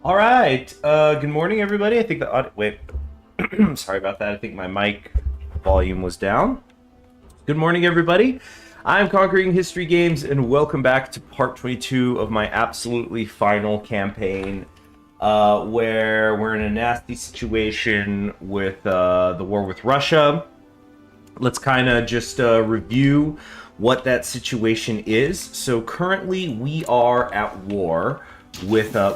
All right. Good morning, everybody. I think the audio. Wait. Sorry about that. I think my mic volume was down. Good morning, everybody. I'm Conquering History Games, and welcome back to part 22 of my absolutely final campaign, where we're in a nasty situation with the war with Russia. Let's kind of just review what that situation is. So currently, we are at war with the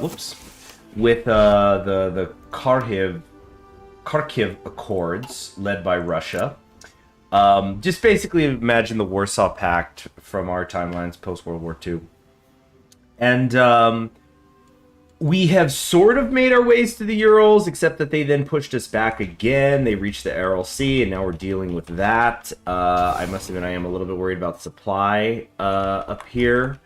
Kharkiv Accords, led by Russia. Just basically imagine the Warsaw Pact from our timelines post World War II. And we have sort of made our ways to the Urals, except that they then pushed us back again. They reached the Aral Sea, and now we're dealing with that. I must admit, I am a little bit worried about supply up here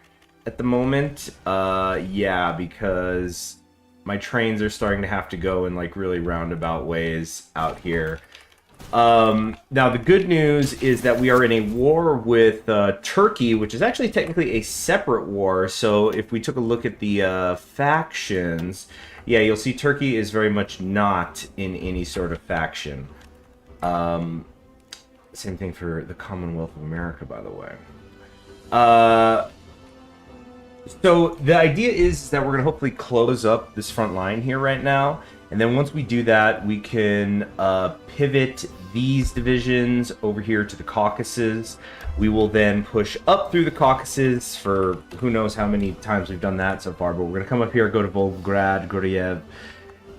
at the moment. Yeah, because my trains are starting to have to go in like really roundabout ways out here. Now the good news is that we are in a war with Turkey, which is actually technically a separate war. So if we took a look at the factions, yeah, you'll see Turkey is very much not in any sort of faction. Same thing for the Commonwealth of America, by the way. So the idea is that we're going to hopefully close up this front line here right now. And then once we do that, we can pivot these divisions over here to the Caucasus. We will then push up through the Caucasus for who knows how many times we've done that so far. But we're going to come up here, go to Volgograd, Guryev,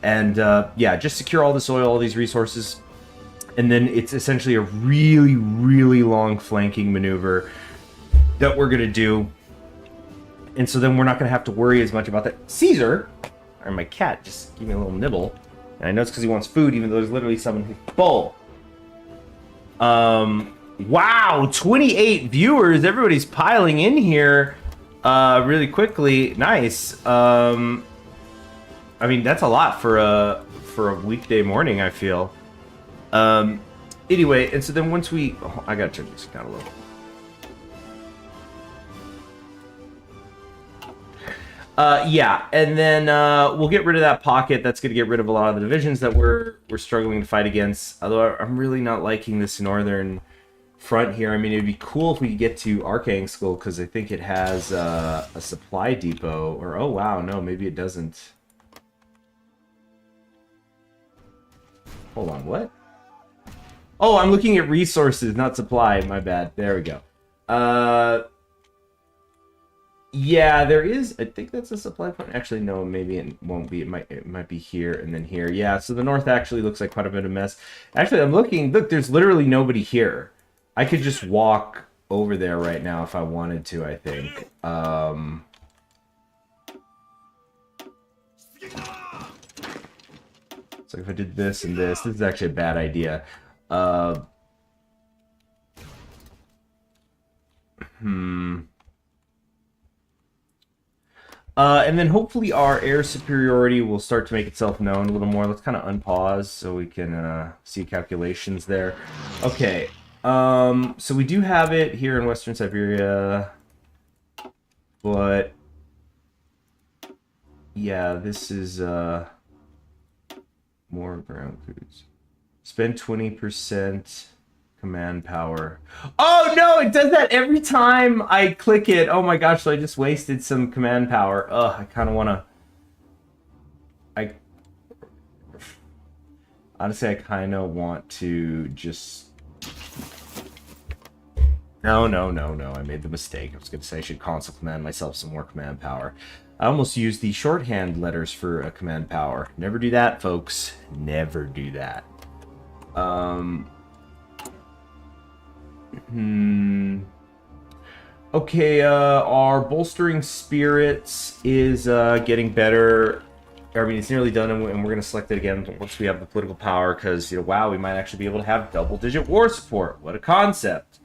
and yeah, just secure all this oil, all these resources. And then it's essentially a really, really long flanking maneuver that we're going to do. And so then we're not going to have to worry as much about that. Caesar, or my cat, just gave me a little nibble. And I know it's because he wants food, even though there's literally someone who's full. Wow, 28 viewers. Everybody's piling in here really quickly. Nice. I mean, that's a lot for a weekday morning, I feel. Anyway, and so then once we... Oh, I got to turn this down a little. Yeah, and then we'll get rid of that pocket. That's going to get rid of a lot of the divisions that we're struggling to fight against. Although I'm really not liking this northern front here. I mean, it'd be cool if we could get to Archangel, because I think it has a supply depot. Or, oh wow, no, maybe it doesn't. Hold on, what? Oh, I'm looking at resources, not supply. My bad. There we go. Yeah, there is. I think that's a supply point. Actually, no, maybe it won't be. It might be here and then here. Yeah, so the north actually looks like quite a bit of mess. Actually, I'm looking. Look, there's literally nobody here. I could just walk over there right now if I wanted to, I think. So if I did this and this is actually a bad idea. And then hopefully our air superiority will start to make itself known a little more. Let's kind of unpause so we can see calculations there. Okay, so we do have it here in Western Siberia, but yeah, this is more ground foods. Spend 20%. Command power. Oh no, it does that every time I click it. Oh my gosh, so I just wasted some command power. Ugh, I kind of want to... Honestly, I kind of want to just... No, I made the mistake. I was going to say I should console command myself some more command power. I almost used the shorthand letters for a command power. Never do that, folks. Never do that. Okay, our bolstering spirits is getting better. I mean, it's nearly done, and we're going to select it again once we have the political power, because, you know, wow, we might actually be able to have double-digit war support. What a concept.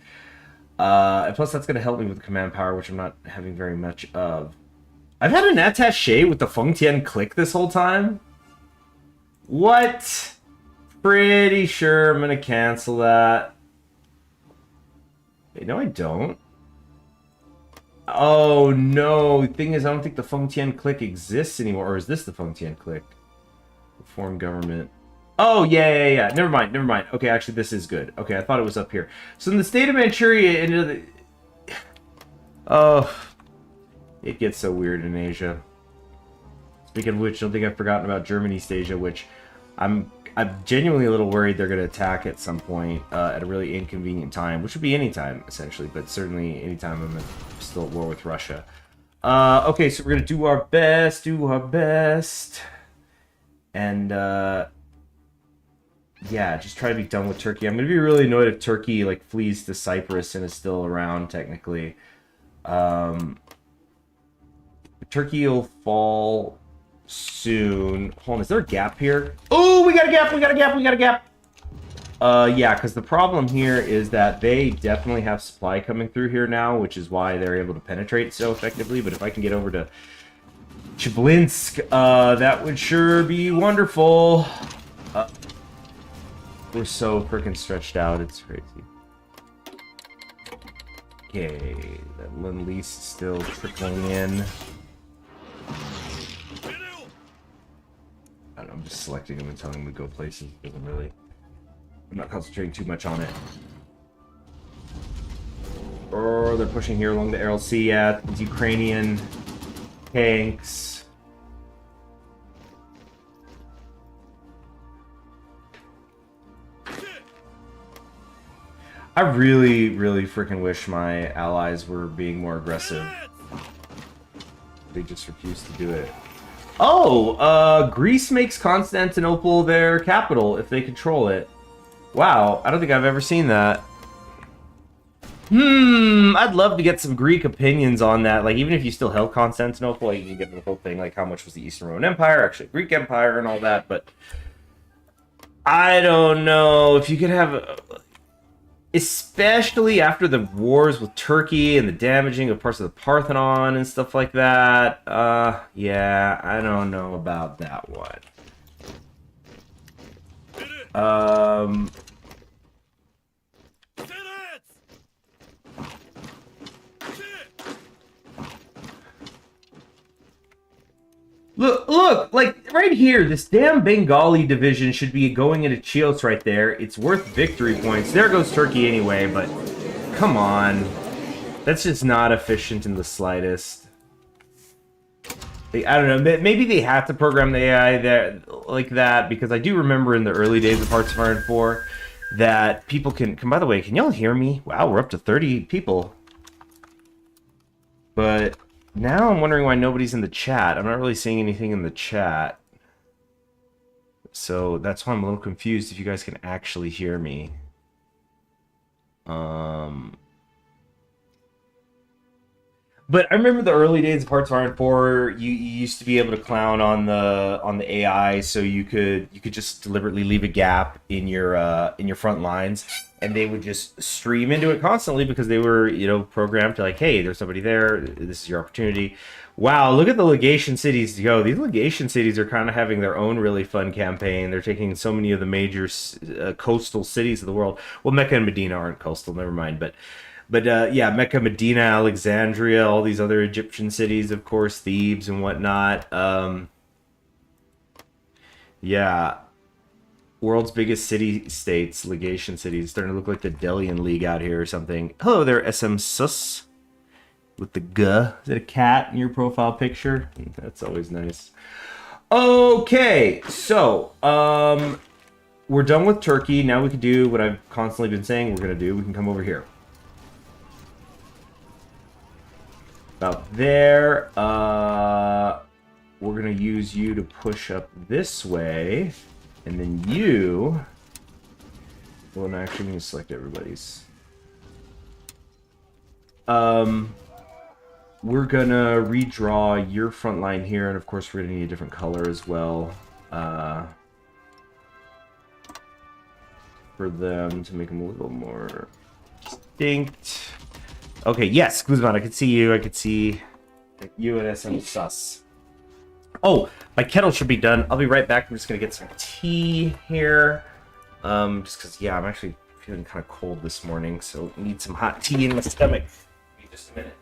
And plus, that's going to help me with command power, which I'm not having very much of. I've had an attaché with the Fengtian click this whole time? What? Pretty sure I'm going to cancel that. Wait, no, I don't. Oh no! Thing is, I don't think the Fengtian clique exists anymore. Or is this the Fengtian clique? Reform government. Oh yeah. Never mind. Okay, actually, this is good. Okay, I thought it was up here. So in the state of Manchuria, oh, it gets so weird in Asia. Speaking of which, I don't think I've forgotten about German East Asia, which I'm genuinely a little worried they're going to attack at some point at a really inconvenient time, which would be any time, essentially, but certainly any time I'm still at war with Russia. Okay, so we're going to do our best, and, yeah, just try to be done with Turkey. I'm going to be really annoyed if Turkey, like, flees to Cyprus and is still around, technically. Turkey will fall soon. Hold on, is there a gap here? Oh, we got a gap. Yeah, because the problem here is that they definitely have supply coming through here now, which is why they're able to penetrate so effectively. But if I can get over to Chiblinsk, that would sure be wonderful. We're so freaking stretched out, it's crazy. Okay, that Lend-Lease is still trickling in. I don't know, I'm just selecting them and telling them to go places. Doesn't really... I'm not concentrating too much on it. Oh, they're pushing here along the Aral Sea. Yeah, these Ukrainian tanks. I really, really freaking wish my allies were being more aggressive. They just refuse to do it. Oh, Greece makes Constantinople their capital if they control it. Wow, I don't think I've ever seen that. I'd love to get some Greek opinions on that. Like, even if you still held Constantinople, like, you can get the whole thing, like, how much was the Eastern Roman Empire, actually Greek Empire, and all that, but I don't know if you could have... Especially after the wars with Turkey and the damaging of parts of the Parthenon and stuff like that. Yeah, I don't know about that one. Look, like, right here, this damn Bengali division should be going into Chios right there. It's worth victory points. There goes Turkey anyway, but come on. That's just not efficient in the slightest. I don't know, maybe they have to program the AI there like that, because I do remember in the early days of Hearts of Iron 4 that people can by the way, can y'all hear me? Wow, we're up to 30 people. But... now I'm wondering why nobody's in the chat. I'm not really seeing anything in the chat. So that's why I'm a little confused if you guys can actually hear me. But I remember the early days of Hearts of Iron 4, you used to be able to clown on the AI, so you could just deliberately leave a gap in your front lines, and they would just stream into it constantly because they were, you know, programmed to, like, hey, there's somebody there, this is your opportunity. Wow, look at the legation cities go. These legation cities are kind of having their own really fun campaign. They're taking so many of the major coastal cities of the world. Well, Mecca and Medina aren't coastal, never mind, but yeah, Mecca, Medina, Alexandria, all these other Egyptian cities, of course, Thebes and whatnot. Yeah. World's biggest city-states, legation cities. Starting to look like the Delian League out here or something. Hello there, SM Sus. With the G. Is it a cat in your profile picture? That's always nice. Okay, so, we're done with Turkey. Now we can do what I've constantly been saying we're going to do. We can come over here. About there. We're going to use you to push up this way. And then you... well, no, actually, I'm going to select everybody's. We're going to redraw your front line here. And, of course, we're going to need a different color as well. For them to make them a little more distinct. Okay, yes, Guzman, I can see you. I can see you and SM Sus. Oh, my kettle should be done. I'll be right back. I'm just going to get some tea here. Just because, yeah, I'm actually feeling kind of cold this morning, so I need some hot tea in my stomach. Give me just a minute.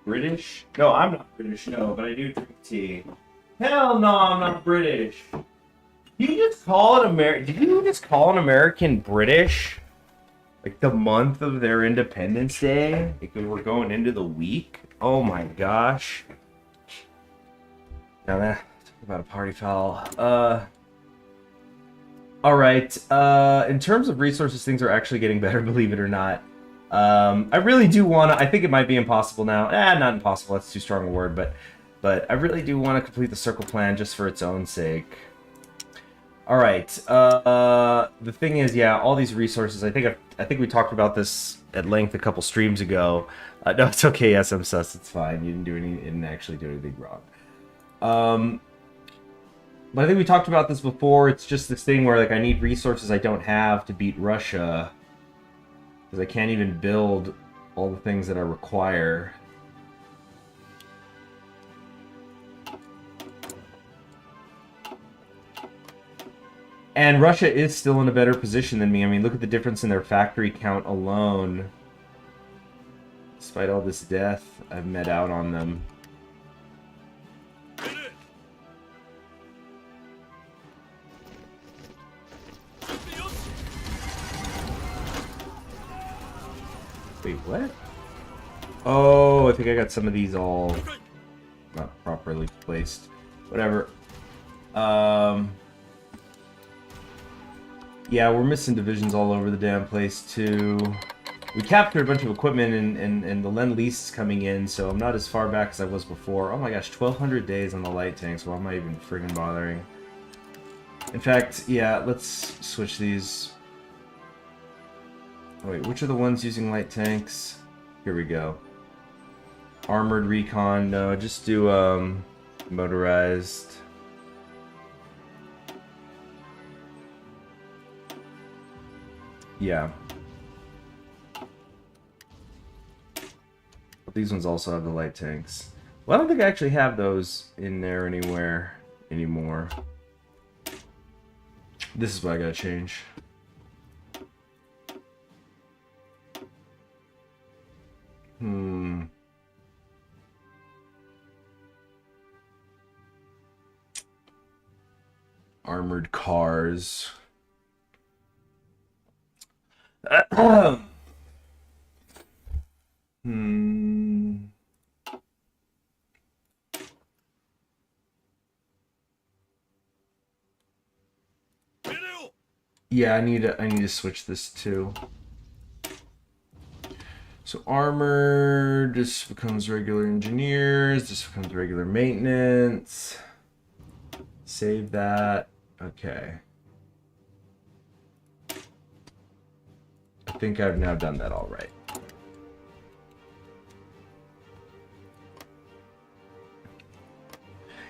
British? No, I'm not British, no, but I do drink tea. Hell no, I'm not British. Did you just call an American British? Like the month of their Independence Day? Like we were going into the week? Oh my gosh. Now that talk about a party foul. Alright. In terms of resources, things are actually getting better, believe it or not. I really do want to... I think it might be impossible now. Not impossible, that's too strong a word, but I really do want to complete the circle plan just for its own sake. Alright, the thing is, yeah, all these resources, I think we talked about this at length a couple streams ago. No, it's okay, SM Sus, it's fine. You didn't actually do anything wrong. But I think we talked about this before. It's just this thing where, like, I need resources I don't have to beat Russia. Because I can't even build all the things that I require. And Russia is still in a better position than me. I mean, look at the difference in their factory count alone. Despite all this death, I've met out on them. Wait, what? Oh, I think I got some of these all not properly placed. Whatever. Yeah, we're missing divisions all over the damn place, too. We captured a bunch of equipment, and the Lend-Lease is coming in, so I'm not as far back as I was before. Oh my gosh, 1,200 days on the light tanks. Why am I even friggin' bothering? In fact, yeah, let's switch these. Oh, wait, which are the ones using light tanks? Here we go. Armored recon, no, just do motorized. Yeah. But these ones also have the light tanks. Well, I don't think I actually have those in there anywhere anymore. This is what I gotta change. Armored cars. Yeah, I need to switch this too. So armored, this becomes regular engineers, this becomes regular maintenance. Save that. Okay. I think I've now done that all right.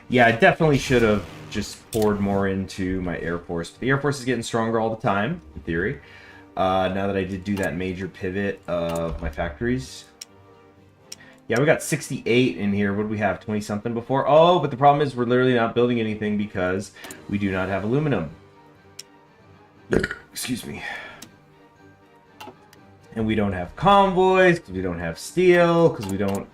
Yeah, I definitely should have just poured more into my Air Force. But the Air Force is getting stronger all the time, in theory. Now that I did do that major pivot of my factories. Yeah, we got 68 in here. What do we have? 20-something before? Oh, but the problem is we're literally not building anything because we do not have aluminum. Excuse me. And we don't have convoys, because we don't have steel, because we don't...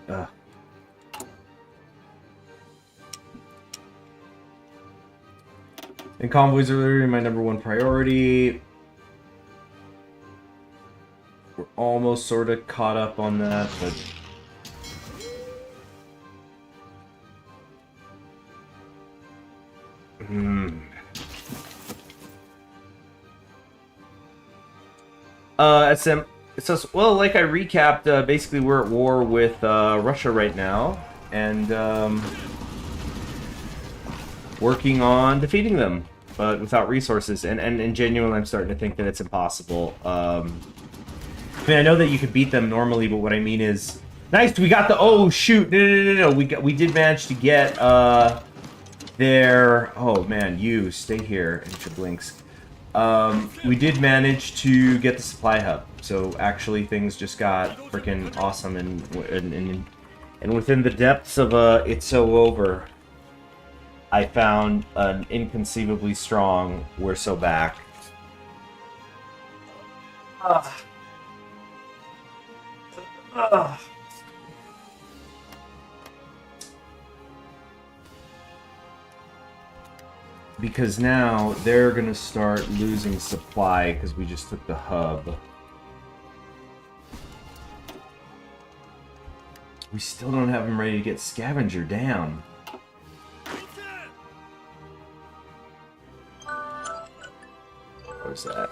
And convoys are literally my #1 priority. We're almost sort of caught up on that, but... SM... So, well, like I recapped, basically we're at war with Russia right now, and working on defeating them, but without resources. And genuinely, I'm starting to think that it's impossible. I mean, I know that you could beat them normally, but what I mean is, nice, we got the... Oh shoot! No! We did manage to get their... Oh man, you stay here, Blinks. We did manage to get the supply hub. So actually things just got freaking awesome, and within the depths of It's So Over, I found an inconceivably strong We're So Back. Ugh. Because now they're gonna start losing supply because we just took the hub. We still don't have them ready to get Scavenger down. What was that?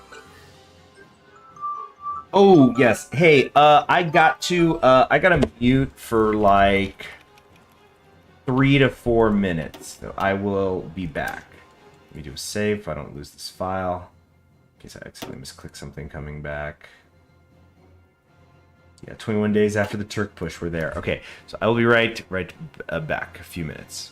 Oh, yes. Hey, I gotta mute for like 3 to 4 minutes. So I will be back. Let me do a save if I don't lose this file. In case I accidentally misclick something coming back. Yeah, 21 days after the Turk push, we're there. Okay, so I will be right back. A few minutes.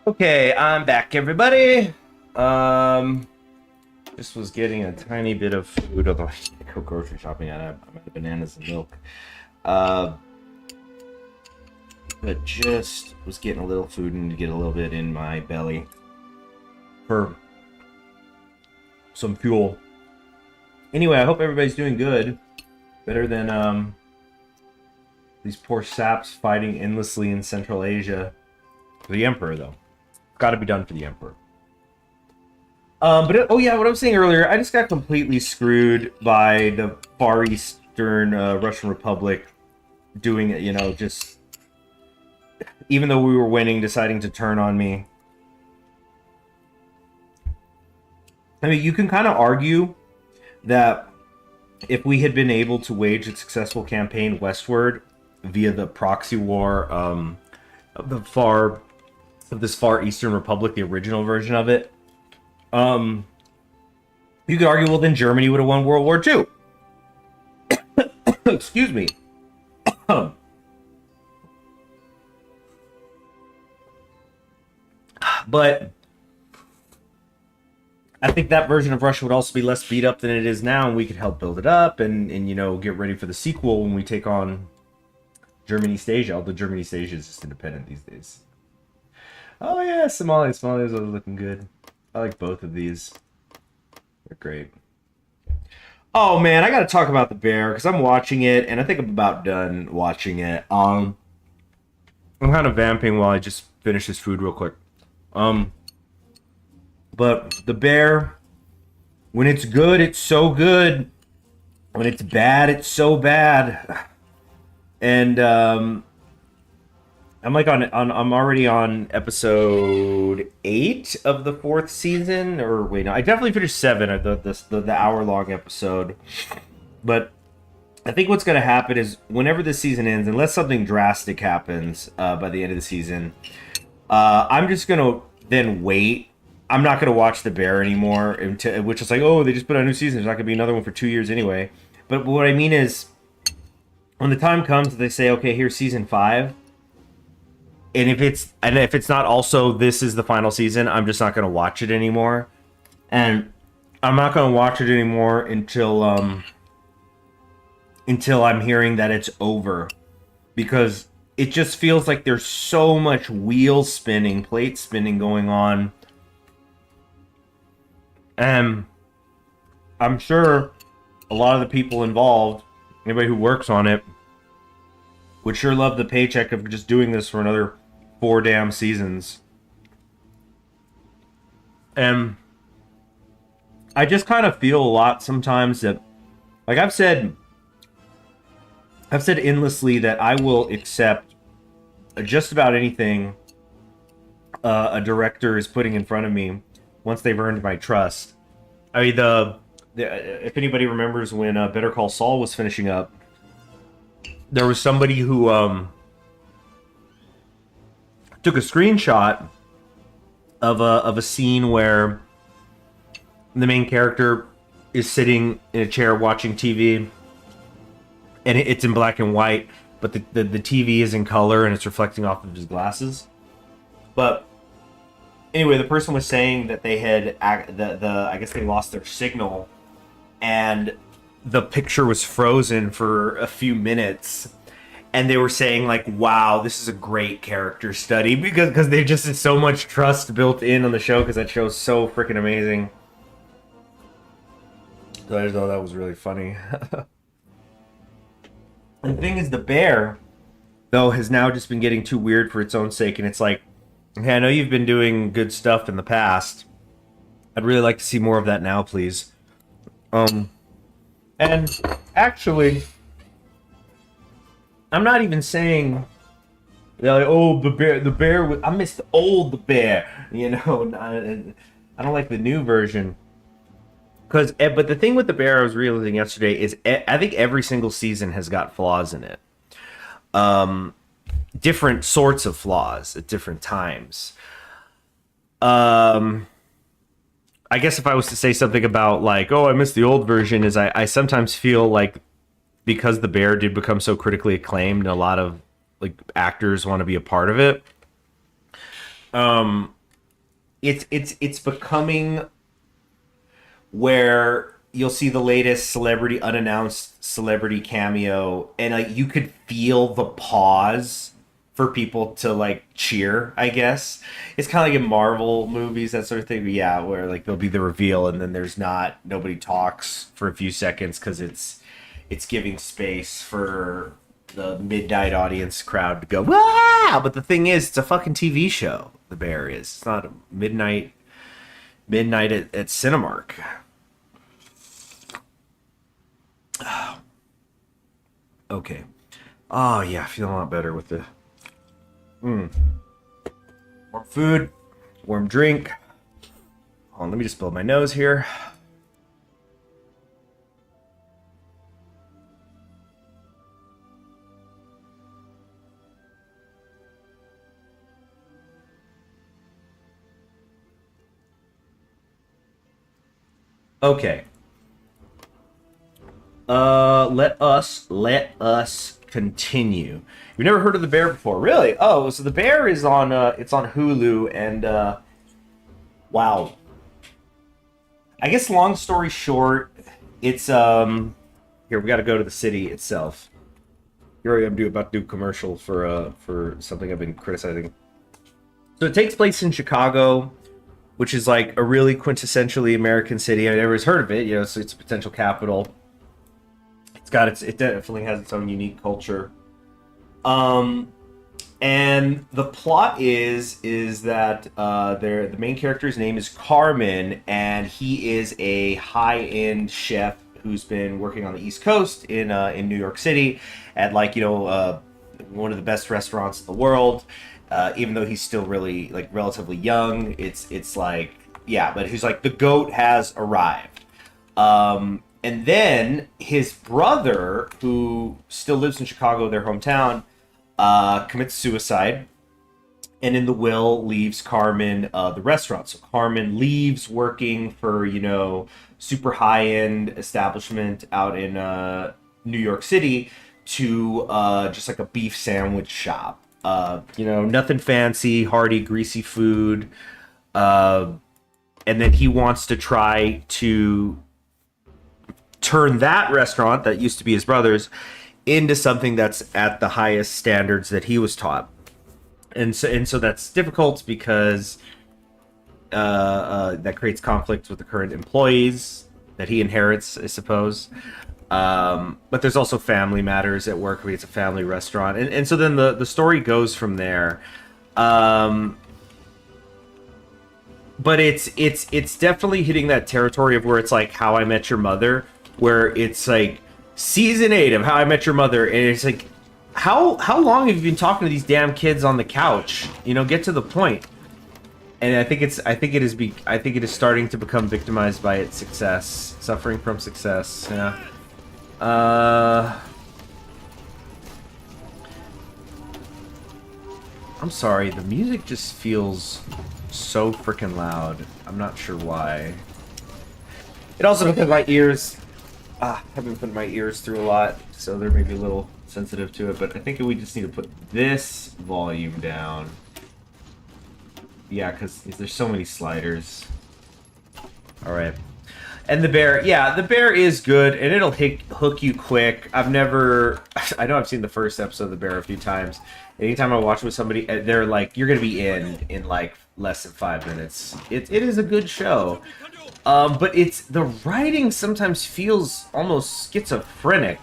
Okay, I'm back, everybody. Just was getting a tiny bit of food, although I didn't go grocery shopping. I'm out of bananas and milk. But just was getting a little food and to get a little bit in my belly for some fuel. Anyway, I hope everybody's doing good. Better than these poor saps fighting endlessly in Central Asia. For the Emperor, though. Got to be done for the Emperor. Oh yeah, what I was saying earlier, I just got completely screwed by the Far Eastern Russian Republic doing it, just... Even though we were winning, deciding to turn on me. I mean, you can kind of argue that if we had been able to wage a successful campaign westward via the proxy war of this Far Eastern Republic, the original version of it, you could argue, well, then Germany would have won World War II. Excuse me. But I think that version of Russia would also be less beat up than it is now, and we could help build it up and get ready for the sequel when we take on German East Asia, although German East Asia is just independent these days. Oh yeah, Somalia's looking good. I like both of these. They're great. Oh man, I gotta talk about the bear, because I'm watching it, and I think I'm about done watching it. I'm kind of vamping while I just finish this food real quick. But the bear, when it's good, it's so good. When it's bad, it's so bad. And I'm already on episode 8 of the 4th season, or wait, no, I definitely finished 7 of the hour-long episode. But I think what's going to happen is whenever this season ends, unless something drastic happens by the end of the season, I'm just going to then wait. I'm not going to watch The Bear anymore, which is like, oh, they just put out a new season. There's not going to be another one for 2 years anyway. But what I mean is, when the time comes, they say, okay, here's season 5. And if it's not also this is the final season, I'm just not going to watch it anymore. And I'm not going to watch it anymore until I'm hearing that it's over. Because it just feels like there's so much wheel spinning, plate spinning going on. And I'm sure a lot of the people involved, anybody who works on it, would sure love the paycheck of just doing this for another 4 damn seasons. And I just kind of feel a lot sometimes that, like I've said endlessly that I will accept just about anything a director is putting in front of me once they've earned my trust. I mean, if anybody remembers when Better Call Saul was finishing up, there was somebody who took a screenshot of a scene where the main character is sitting in a chair watching TV, and it's in black and white, but the TV is in color and it's reflecting off of his glasses. But anyway, the person was saying that they had I guess they lost their signal, and the picture was frozen for a few minutes, and they were saying like, wow, this is a great character study, because they just had so much trust built in on the show, because that show's so freaking amazing. So I just thought that was really funny. And the thing is, The Bear, though, has now just been getting too weird for its own sake, and it's like, okay, I know you've been doing good stuff in the past. I'd really like to see more of that now, please. And actually, I'm not even saying, like, oh, the bear. I miss the old The Bear. I don't like the new version. But the thing with The Bear I was realizing yesterday is I think every single season has got flaws in it. Different sorts of flaws at different times. I guess if I was to say something about like, oh, I miss the old version, is I sometimes feel like because The Bear did become so critically acclaimed, and a lot of like actors want to be a part of it. it's becoming where you'll see the latest celebrity unannounced celebrity cameo, and like you could feel the pause for people to like cheer. I guess it's kind of like in Marvel movies, that sort of thing. But yeah, where like there'll be the reveal, and then there's not nobody talks for a few seconds because it's giving space for the midnight audience crowd to go wow. But the thing is, it's a fucking TV show. The Bear is. It's not a midnight at Cinemark. Okay. Oh yeah, feeling a lot better with the warm food, warm drink. Hold on, let me just blow my nose here. Okay. Let us continue. You've never heard of the Bear before, really? Oh, so the Bear is on it's on Hulu, and wow. I guess long story short, it's here we got to go to the city itself. Here I am about to do a commercial for something I've been criticizing. So it takes place in Chicago, which is like a really quintessentially American city. I never heard of it, you know, so it's a potential capital. It definitely has its own unique culture. And the plot is that the main character's name is Carmen, and he is a high-end chef who's been working on the East Coast in New York City at like one of the best restaurants in the world. Even though he's still really like relatively young, it's like yeah, but he's like the GOAT has arrived. And then his brother, who still lives in Chicago, their hometown, commits suicide, and in the will leaves Carmen the restaurant. So Carmen leaves working for super high end establishment out in New York City to just like a beef sandwich shop. Nothing fancy, hearty, greasy food. And then he wants to try to turn that restaurant that used to be his brother's into something that's at the highest standards that he was taught. And so that's difficult because that creates conflicts with the current employees that he inherits, I suppose. But there's also family matters at work. It's a family restaurant. And so then the story goes from there. But it's definitely hitting that territory of where it's like How I Met Your Mother, where it's like season 8 of How I Met Your Mother, and it's like, how long have you been talking to these damn kids on the couch? Get to the point. And I think it is starting to become victimized by its success, suffering from success. Yeah. I'm sorry, the music just feels so freaking loud. I'm not sure why. It also because my ears I've been putting my ears through a lot, so they're maybe a little sensitive to it, but I think we just need to put this volume down. Yeah, because there's so many sliders. Alright. And the Bear is good, and it'll hook you quick. I know I've seen the first episode of The Bear a few times. Anytime I watch it with somebody, they're like, you're going to be in like less than 5 minutes. It is a good show. But the writing sometimes feels almost schizophrenic.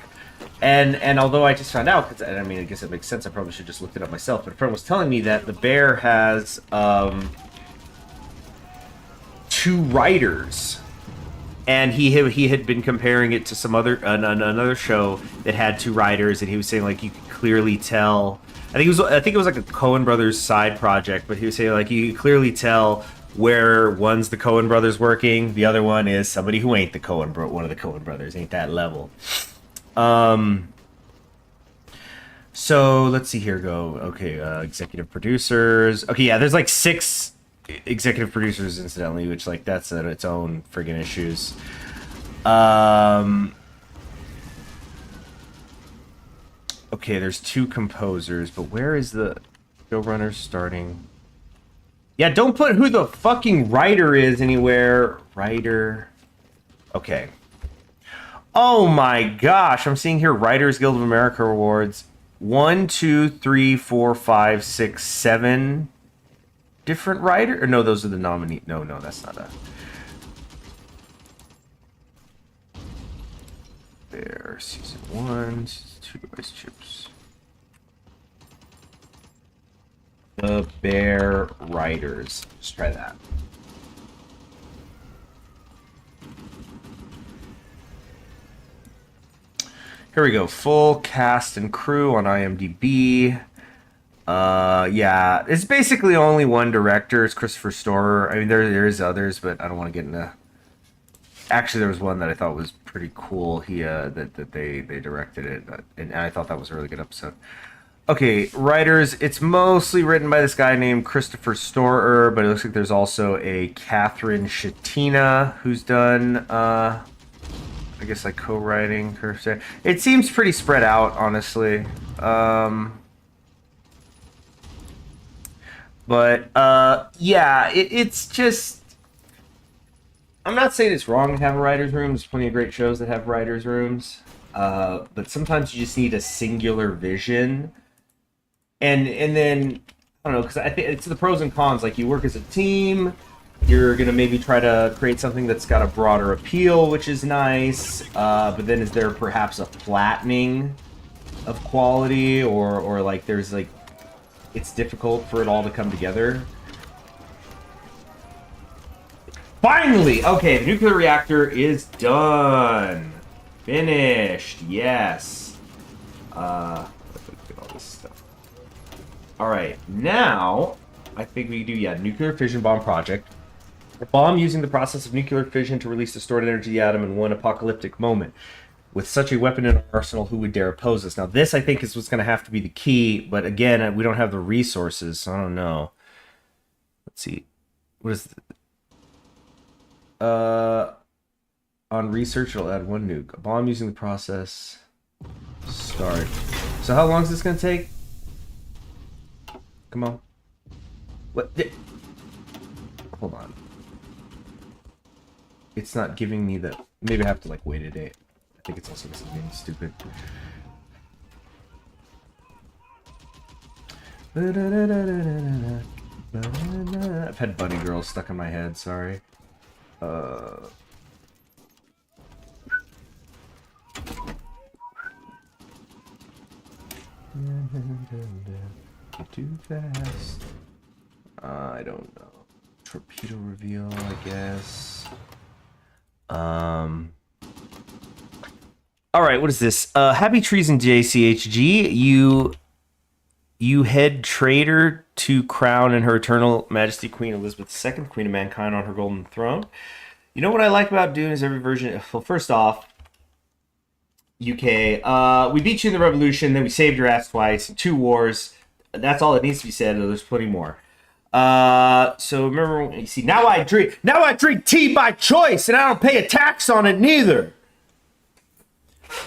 And although I just found out, I guess it makes sense, I probably should just looked it up myself, but a friend was telling me that The Bear has 2 writers. And he had been comparing it to some another show that had 2 writers, and he was saying like you could clearly tell. I think it was like a Coen Brothers side project, but he was saying like you could clearly tell where one's the Coen Brothers working, the other one is somebody who ain't one of the Coen Brothers, ain't that level. So let's see here. Executive producers. Okay, yeah, there's like 6 executive producers, incidentally, which like that's its own friggin' issues. Okay, there's 2 composers, but where is the showrunner starting? Yeah, don't put who the fucking writer is anywhere. Writer. Okay. Oh my gosh, I'm seeing here Writers Guild of America awards. 1, 2, 3, 4, 5, 6, 7 different writer. Or no, those are the nominee. No, that's not a. There, season 1, season 2, Ice Chips. The Bear Writers. Let's try that. Here we go. Full cast and crew on IMDb. Yeah, it's basically only one director. It's Christopher Storer. I mean, there is others, but I don't want to get into. Actually, there was one that I thought was pretty cool. That they directed it, and I thought that was a really good episode. Okay, writers. It's mostly written by this guy named Christopher Storer, but it looks like there's also a Catherine Shatina who's done, I guess, like co-writing. It seems pretty spread out, honestly. Yeah, it's just. I'm not saying it's wrong to have a writer's room. There's plenty of great shows that have writer's rooms. But sometimes you just need a singular vision. And then, I don't know, because I think it's the pros and cons. Like, you work as a team, you're going to maybe try to create something that's got a broader appeal, which is nice. But then is there perhaps a flattening of quality? Or like, there's like, it's difficult for it all to come together? Finally! Okay, the nuclear reactor is done. Finished. Yes. Look at all this stuff. Alright, now I think we can do, nuclear fission bomb project. A bomb using the process of nuclear fission to release the stored energy of the atom in one apocalyptic moment. With such a weapon in our arsenal, who would dare oppose us? Now, this I think is what's going to have to be the key, but again, we don't have the resources, so I don't know. Let's see. What is on research, it'll add 1 nuke. A bomb using the process. Start. So how long is this going to take? Come on. What? Hold on. It's not giving me the... Maybe I have to, like, wait a day. I think it's also something stupid. I've had Bunny Girl stuck in my head, sorry. Too fast. I don't know. Torpedo reveal, I guess. Alright, what is this? Happy treason, CHG. You head traitor to crown and her eternal majesty Queen Elizabeth II, Queen of Mankind, on her golden throne. You know what I like about Dune is every version... Well, first off, UK, we beat you in the revolution, then we saved your ass twice, 2 wars. That's all that needs to be said, though there's plenty more. So remember, you see, now I drink tea by choice, and I don't pay a tax on it neither.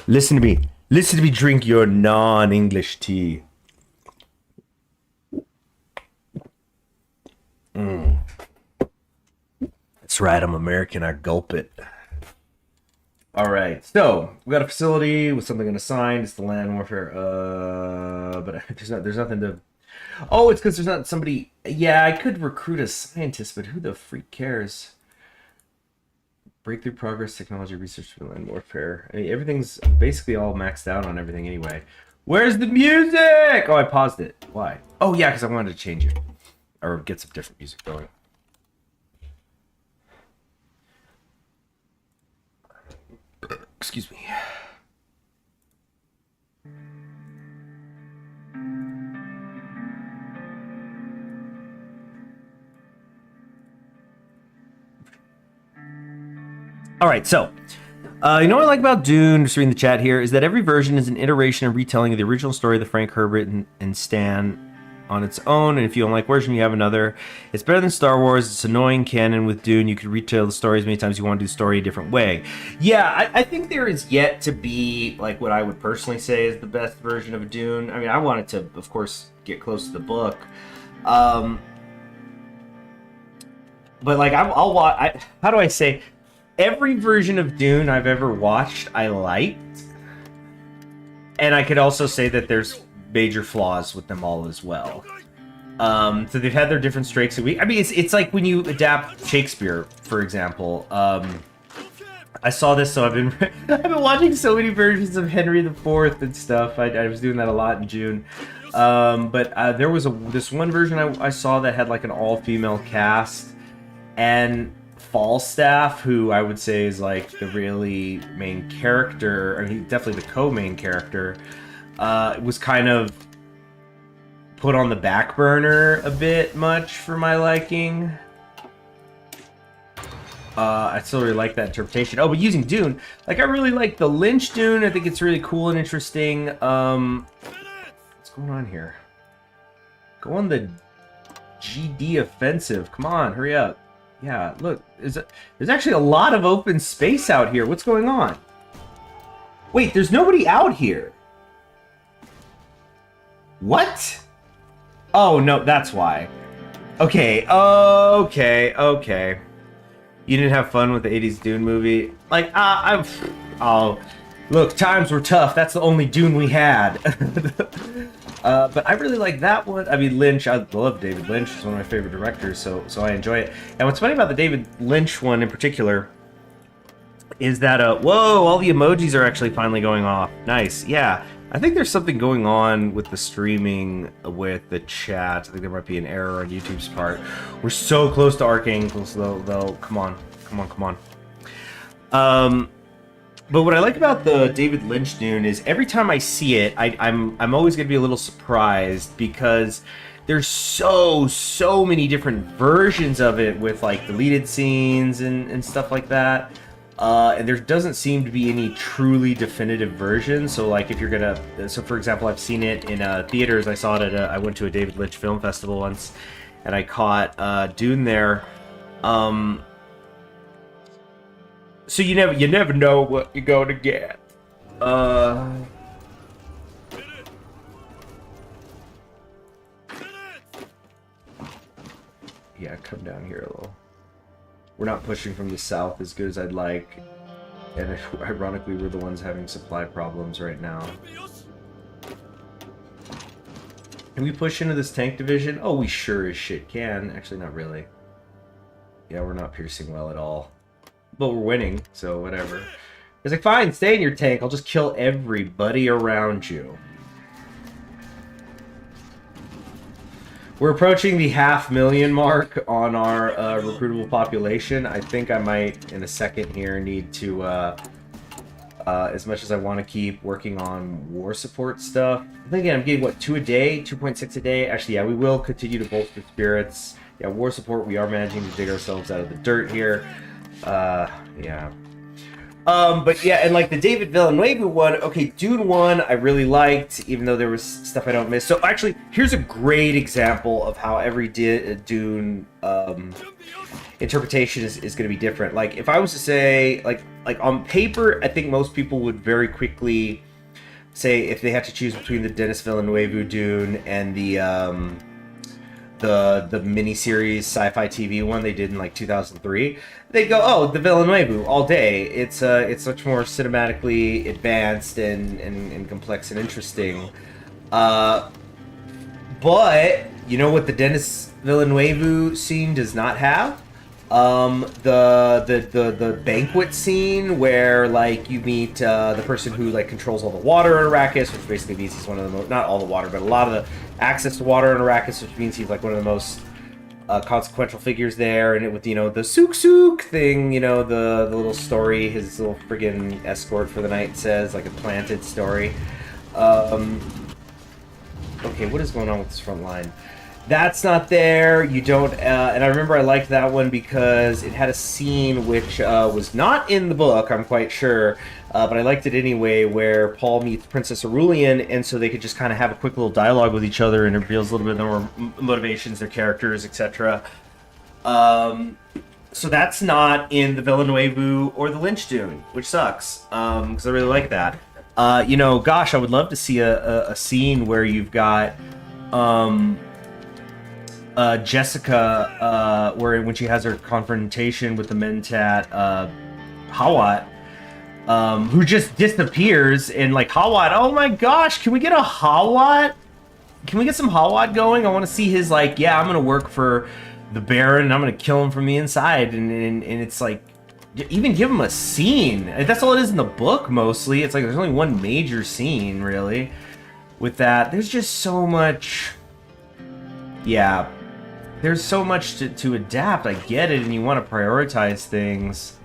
Listen to me drink your non-English tea. That's right, I'm American, I gulp it. Alright, so we got a facility with something unassigned. It's the land warfare. But there's nothing to. Oh, it's because there's not somebody. Yeah, I could recruit a scientist, but who the freak cares? Breakthrough progress, technology, research for land warfare. I mean, everything's basically all maxed out on everything anyway. Where's the music? Oh, I paused it. Why? Oh, yeah, because I wanted to change it or get some different music going. Excuse me. All right, so you know what I like about Dune, just reading the chat here, is that every version is an iteration and retelling of the original story of the Frank Herbert and Stan on its own, and if you don't like version, you have another. It's better than Star Wars. It's annoying canon with Dune. You could retell the story as many times as you want to do the story a different way. Yeah, I think there is yet to be, like, what I would personally say is the best version of Dune. I mean, I wanted to, of course, get close to the book. but like I'll watch. How do I say? Every version of Dune I've ever watched, I liked, and I could also say that there's major flaws with them all as well. So they've had their different strokes a week. I mean, it's like when you adapt Shakespeare, for example. I saw this, so I've been I've been watching so many versions of Henry IV and stuff. I was doing that a lot in June. But there was this one version I saw that had like an all-female cast, and Falstaff, who I would say is like the really main character, or he definitely the co-main character, was kind of put on the back burner a bit much for my liking. I still really like that interpretation. Oh, but using Dune, like I really like the Lynch Dune. I think it's really cool and interesting. What's going on here? Go on the GD offensive. Come on, hurry up. Yeah, look, there's actually a lot of open space out here. What's going on? Wait, there's nobody out here. What? Oh, no, that's why. Okay, okay. You didn't have fun with the 80s Dune movie? Like, oh, look, times were tough. That's the only Dune we had. But I really like that one. I mean, Lynch, I love David Lynch. He's one of my favorite directors, so I enjoy it. And what's funny about the David Lynch one in particular is that, whoa, all the emojis are actually finally going off. Nice, yeah. I think there's something going on with the streaming with the chat. I think there might be an error on YouTube's part. We're so close to arc angles, though. Come on. But what I like about the David Lynch Dune is every time I see it, I'm always going to be a little surprised because there's so many different versions of it with like deleted scenes and stuff like that. And there doesn't seem to be any truly definitive version. So like if you're gonna, so for example, I've seen it in theaters. I saw it at I went to a David Lynch film festival once, and I caught Dune there. So you never know what you're going to get. Yeah, come down here a little. We're not pushing from the south as good as I'd like, and ironically, we're the ones having supply problems right now. Can we push into this tank division? Oh, we sure as shit can. Actually, not really. Yeah, we're not piercing well at all. But we're winning, so whatever. It's like, fine, stay in your tank. I'll just kill everybody around you. We're approaching the 500,000 mark on our recruitable population. I think I might, in a second here, need to, as much as I want to keep working on war support stuff. I think I'm getting, what, 2 a day? 2.6 a day? Actually, yeah, we will continue to bolster spirits. Yeah, war support, we are managing to dig ourselves out of the dirt here. Yeah. But yeah, and like the David Villanueva one, okay, Dune 1 I really liked, even though there was stuff I don't miss. So actually, here's a great example of how every Dune interpretation is going to be different. Like, if I was to say, like on paper, I think most people would very quickly say if they had to choose between the Denis Villeneuve Dune and the miniseries sci-fi TV one they did in like 2003, they go, oh, the Villeneuve all day. It's much more cinematically advanced and complex and interesting. But you know what the Denis Villeneuve scene does not have? The banquet scene where like you meet the person who like controls all the water in Arrakis, which basically means he's one of the most, not all the water, but a lot of the access to water in Arrakis, which means he's like one of the most consequential figures there. And it with, you know, the souk thing, you know, the little story his little friggin' escort for the night says, like a planted story. Okay, what is going on with this front line? That's not there. You don't, and I remember I liked that one because it had a scene which was not in the book, I'm quite sure, but I liked it anyway, where Paul meets Princess Aurelian, and so they could just kind of have a quick little dialogue with each other, and it reveals a little bit more motivations, their characters, etc. So that's not in the Villeneuve or the Lynch Dune, which sucks, because I really like that. You know, gosh, I would love to see a scene where you've got Jessica, where when she has her confrontation with the Mentat, Hawat, who just disappears, and like Hawat, oh my gosh, can we get a Hawat? Can we get some Hawat going? I want to see his like, yeah, I'm gonna work for the Baron, and I'm gonna kill him from the inside, and it's like, even give him a scene. That's all it is in the book mostly. It's like there's only one major scene really with that. There's just so much. Yeah, there's so much to adapt. I get it, and you want to prioritize things.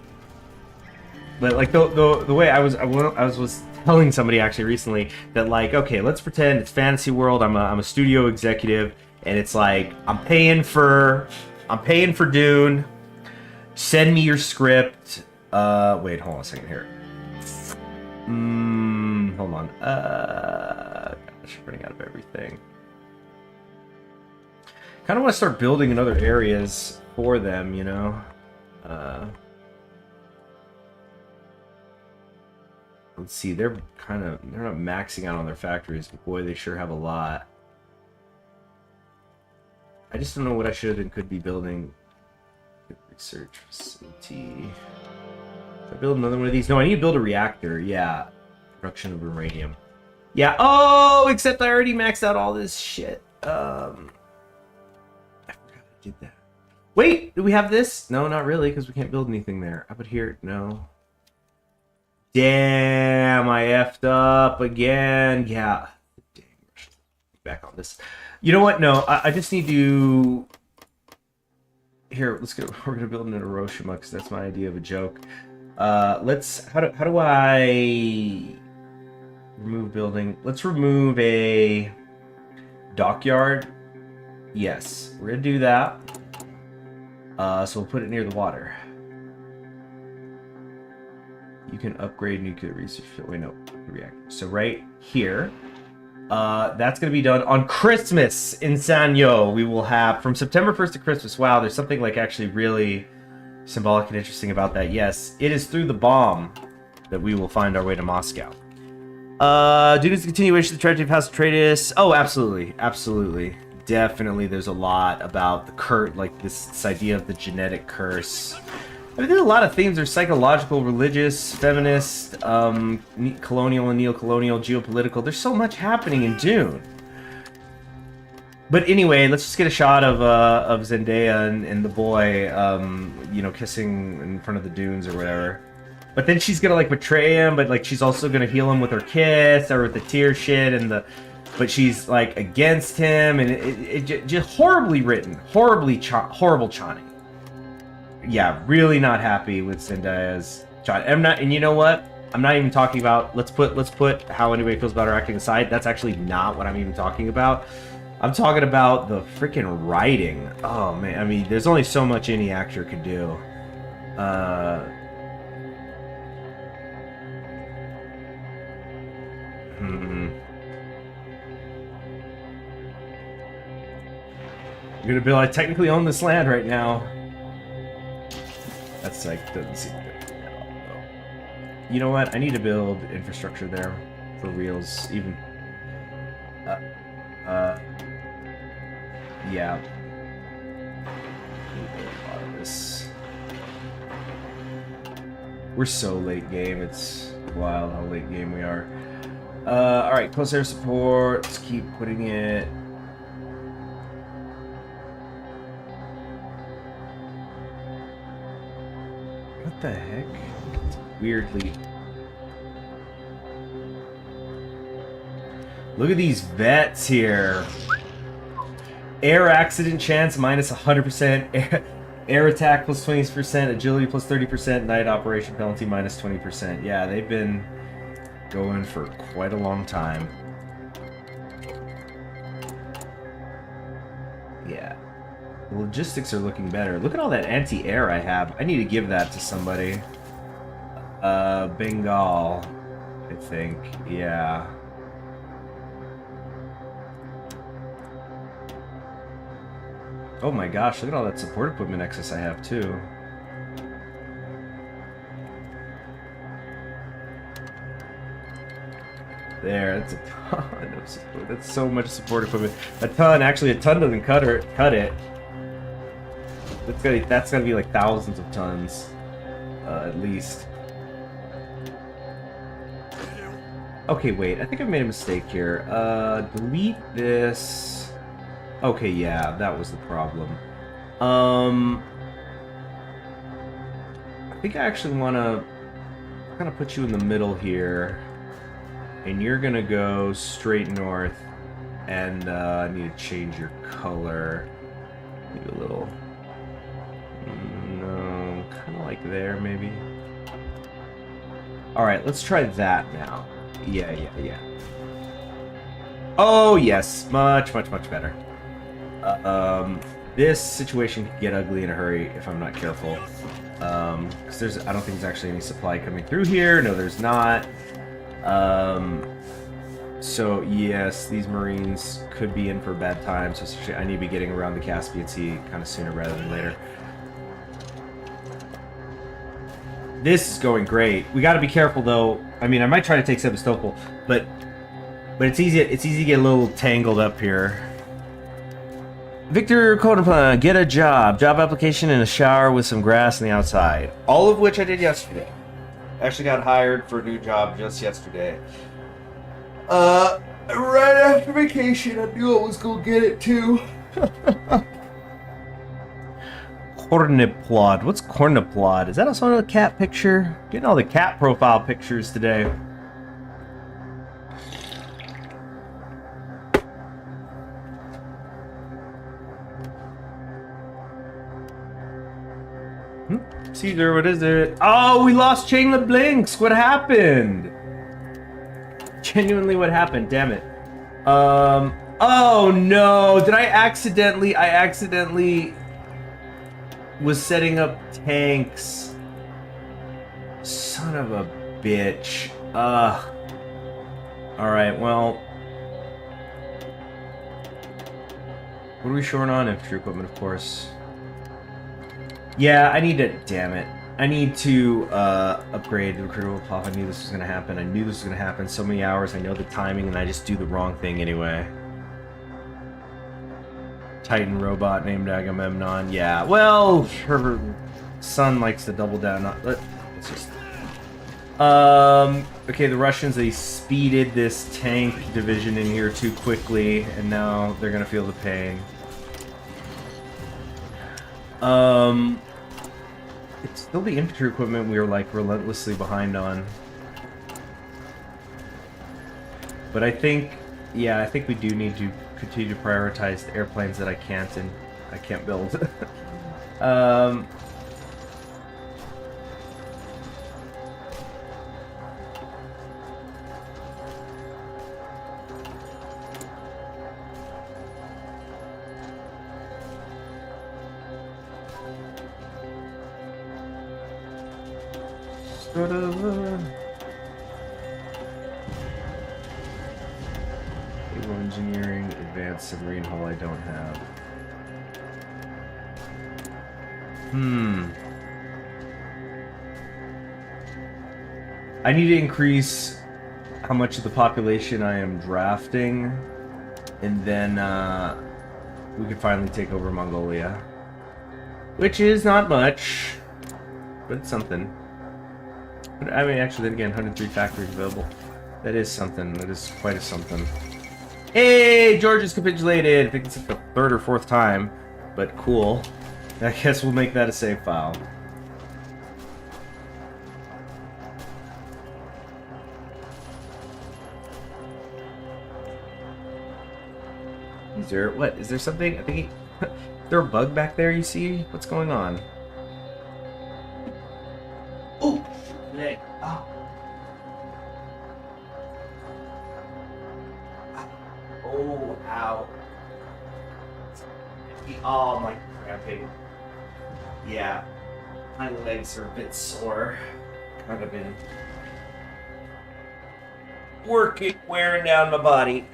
But like the way I was telling somebody actually recently that like, okay, let's pretend it's fantasy world. I'm a studio executive, and it's like I'm paying for Dune. Send me your script. Wait, hold on a second here. Hold on. Gosh, I'm running out of everything. Kind of want to start building in other areas for them, you know. Let's see. They're not maxing out on their factories, but boy, they sure have a lot. I just don't know what I should and could be building. Research facility. Should I build another one of these? No, I need to build a reactor. Yeah. Production of uranium. Yeah. Oh, except I already maxed out all this shit. I forgot I did that. Wait, do we have this? No, not really, because we can't build anything there. How about here? No. Damn, I effed up again. Yeah. Dang. Back on this. You know what? No, I just need to... Here, let's go. We're gonna build an Hiroshima because that's my idea of a joke. How do I remove building? Let's remove a dockyard. Yes, we're gonna do that. So we'll put it near the water. You can upgrade nuclear research. Wait, no, reactor. So right here. That's going to be done on Christmas in Sanyo. We will have from September 1st to Christmas. Wow, there's something like actually really symbolic and interesting about that. Yes, it is through the bomb that we will find our way to Moscow. Due to the continuation of the tragedy of House Atreides. Oh, absolutely. Absolutely. Definitely there's a lot about the curse, like this idea of the genetic curse. I mean, there's a lot of themes. There's psychological, religious, feminist, colonial and neo-colonial, geopolitical. There's so much happening in Dune. But anyway, let's just get a shot of Zendaya and the boy, you know, kissing in front of the dunes or whatever. But then she's gonna like betray him, but like she's also gonna heal him with her kiss or with the tear shit and the. But she's like against him, and it just horribly written, horrible Chani. Yeah, really not happy with Zendaya's shot. And you know what? I'm not even talking about. Let's put how anybody feels about her acting aside. That's actually not what I'm even talking about. I'm talking about the freaking writing. Oh man, I mean, there's only so much any actor could do. You're gonna be like, I technically own this land right now. That's like, doesn't seem good at all, though. You know what? I need to build infrastructure there for reals, even. Yeah. A lot of this. We're so late game. It's wild how late game we are. All right, close air support. Let's keep putting it. What the heck? It's weirdly. Look at these vets here. Air accident chance minus 100%. Air attack plus 20%. Agility plus 30%. Night operation penalty minus 20%. Yeah, they've been going for quite a long time. Yeah. The logistics are looking better. Look at all that anti-air I have. I need to give that to somebody. Bengal, I think. Yeah. Oh my gosh, look at all that support equipment excess I have too. There, that's a ton of support. That's so much support equipment. A ton, actually, a ton doesn't cut it. That's gotta be like thousands of tons, at least. Okay, wait. I think I made a mistake here. Delete this. Okay, yeah, that was the problem. I think I actually want to kind of put you in the middle here. And you're going to go straight north. And I need to change your color. Maybe a little... No, kind of like there, maybe. Alright, let's try that now. Yeah. Oh, yes. Much better. This situation could get ugly in a hurry if I'm not careful. Because I don't think there's actually any supply coming through here. No, there's not. So, yes, these Marines could be in for a bad time. So I need to be getting around the Caspian Sea kind of sooner rather than later. This is going great. We got to be careful, though. I mean, I might try to take Sebastopol, but it's easy to get a little tangled up here. Victor Codaplan, get a job. Job application in a shower with some grass on the outside. All of which I did yesterday. Actually got hired for a new job just yesterday. Right after vacation, I knew I was gonna get it too. Corniplod. What's Corniplod? Is that also a cat picture? Getting all the cat profile pictures today. Caesar, what is it? Oh, we lost Chain of Blinks. What happened? Genuinely, what happened? Damn it. Oh no! Did I accidentally was setting up tanks. Son of a bitch. Alright, well. What are we short on? Infantry equipment, of course. Yeah, I need to... Damn it. I need to upgrade the recruitable pop. I knew this was going to happen. So many hours. I know the timing, and I just do the wrong thing anyway. Titan robot named Agamemnon. Yeah, well, her son likes to double down on... Let's just... Okay, the Russians, they speeded this tank division in here too quickly, and now they're going to feel the pain. It's still the infantry equipment we were, like, relentlessly behind on. But I think, yeah, I think we do need to continue to prioritize the airplanes that I can't build. Sort of, naval engineering, advanced submarine hull I don't have. I need to increase how much of the population I am drafting, and then we can finally take over Mongolia. Which is not much, but it's something. But, I mean, actually, then again, 103 factories available. That is something. That is quite a something. Hey, Georgia's capitulated. I think it's like the third or fourth time, but cool. I guess we'll make that a save file. Is there what? Is there something? I think. Is there a bug back there? You see? What's going on? Oh. Hey. Oh. Oh, ow. Oh, my cramping. Yeah. My legs are a bit sore. Kind of been working, wearing down my body.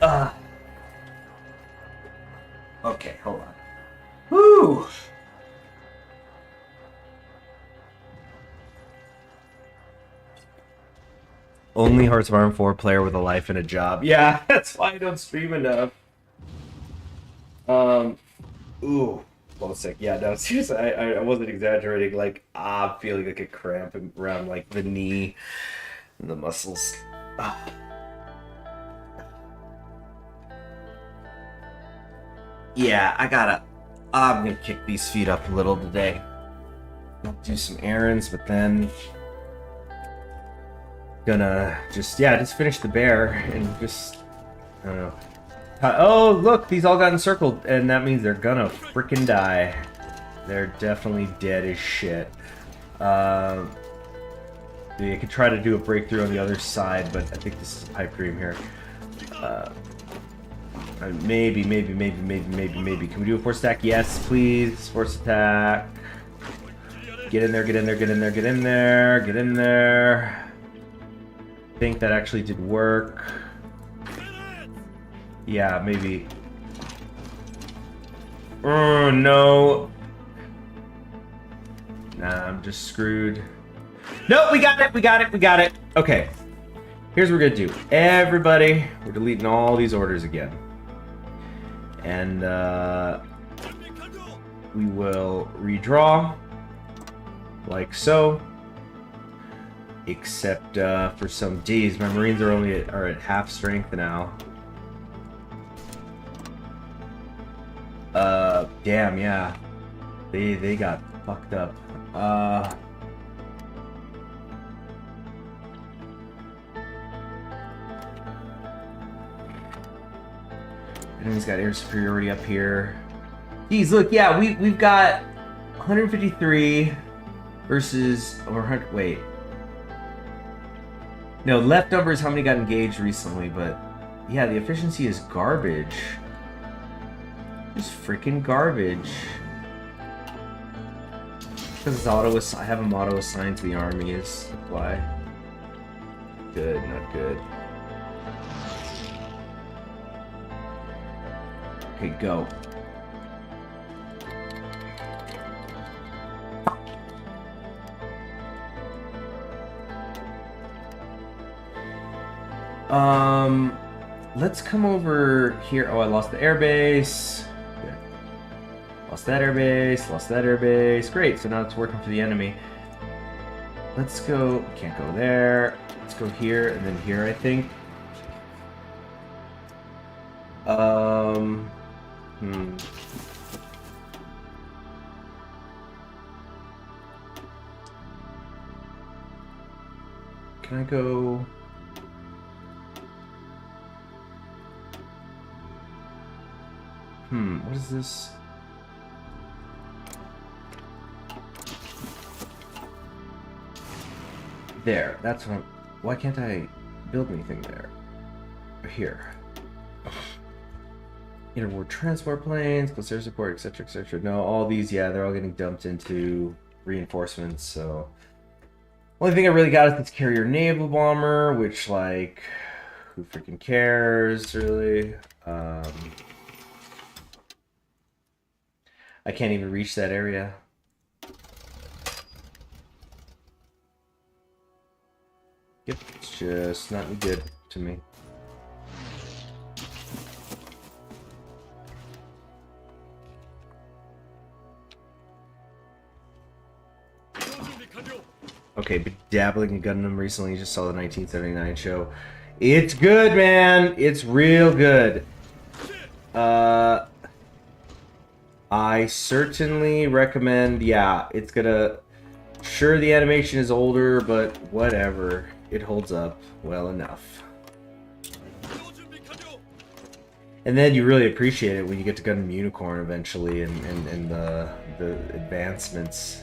Okay, hold on. Whew. Only Hearts of Iron 4 player with a life and a job. Yeah, that's why I don't stream enough. Ooh. Well, sick. Yeah, no, seriously, I wasn't exaggerating. Like, I'm feeling like a cramp around, like, the knee and the muscles. Yeah, I'm gonna kick these feet up a little today. Do some errands, but then gonna just finish the bear and just, I don't know. Oh, look, these all got encircled, and that means they're gonna frickin' die. They're definitely dead as shit. You could try to do a breakthrough on the other side, but I think this is pipe dream here. Maybe. Can we do a force attack? Yes, please. Force attack. Get in there. I think that actually did work. Yeah, maybe. Oh, no. Nah, I'm just screwed. No, we got it. Okay. Here's what we're gonna do. Everybody, we're deleting all these orders again. And we will redraw like so. Except for some Ds, my Marines are at half strength now. Damn, yeah. They got fucked up. Enemy's got air superiority up here. Geez, look, yeah, we've got 153 versus, or 100, wait. No, left number is how many got engaged recently, but yeah, the efficiency is garbage. Just freaking garbage. Because I have them auto assigned to the armies. That's why. Good, not good. Okay, go. Let's come over here. Oh, I lost the airbase. Good. Lost that airbase. Great, so now it's working for the enemy. Let's go. Can't go there. Let's go here and then here, I think. Can I go? What is this? There, that's what why can't I build anything there? Here. Interwar transport planes, close air support, etc., etc. No, all these, yeah, they're all getting dumped into reinforcements, so... Only thing I really got is this carrier naval bomber, which, like, who freaking cares, really? I can't even reach that area. Yep, it's just not any good to me. Okay, but dabbling in Gundam recently, just saw the 1979 show. It's good, man! It's real good. I certainly recommend, yeah, it's gonna... Sure, the animation is older, but whatever. It holds up well enough. And then you really appreciate it when you get to Gundam Unicorn eventually, and the advancements.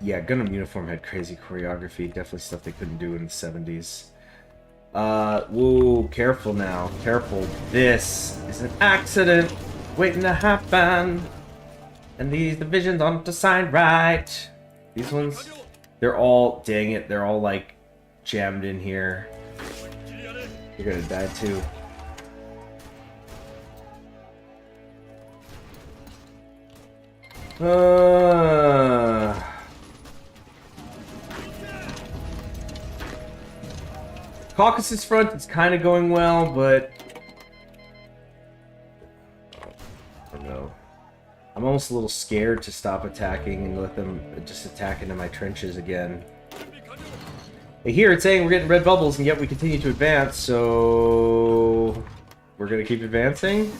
Yeah, Gundam Uniform had crazy choreography. Definitely stuff they couldn't do in the 70s. Whoa, careful now. Careful. This is an accident waiting to happen. And these divisions aren't assigned right. These ones, they're all, dang it, they're all like jammed in here. You're gonna die too. Caucasus front is kind of going well, but I don't know. I'm almost a little scared to stop attacking and let them just attack into my trenches again. Here it's saying we're getting red bubbles, and yet we continue to advance, so we're gonna keep advancing.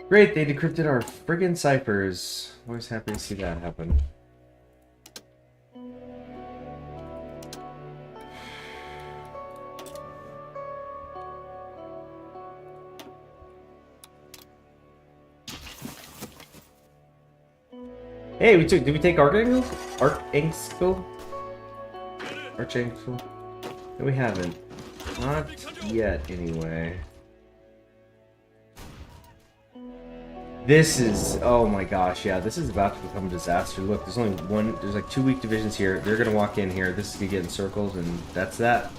Great, they decrypted our friggin' ciphers. Always happy to see that happen. Hey, did we take Archangel? Archangel? Archangel? No, we haven't. Not yet, anyway. This is, oh my gosh, yeah, this is about to become a disaster. Look, there's only one, there's like 2 weak divisions here. They're gonna walk in here. This is gonna get encircled, and that's that.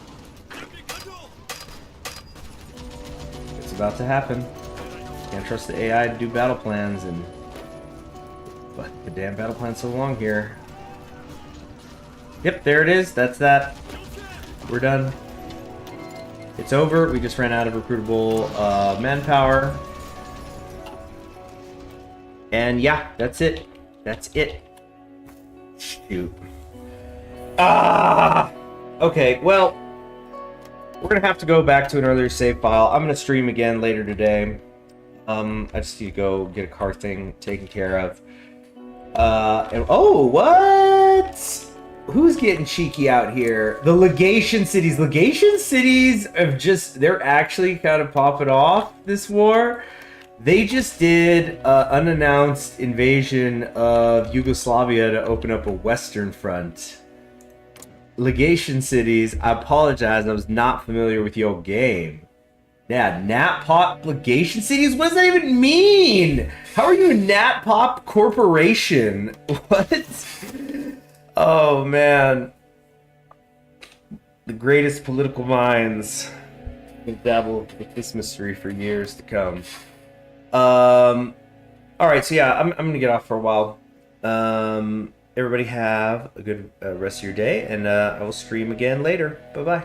It's about to happen. Can't trust the AI to do battle plans, and but the damn battle plan's so long here. Yep, there it is. That's that. We're done. It's over. We just ran out of recruitable manpower. And yeah, that's it. That's it. Shoot. Ah! Okay, well, we're gonna have to go back to an earlier save file. I'm gonna stream again later today. I just need to go get a car thing taken care of. And, oh, what? Who's getting cheeky out here? The legation cities. Legation cities have just, they're actually kind of popping off this war. They just did unannounced invasion of Yugoslavia to open up a Western front. Legation cities, I apologize, I was not familiar with your game. Yeah, Nat Pop Legation cities? What does that even mean? How are you a Nat Pop corporation? What? Oh, man. The greatest political minds will dabble with this mystery for years to come. Alright, so yeah, I'm gonna get off for a while. Everybody have a good rest of your day, and I will stream again later. Bye-bye.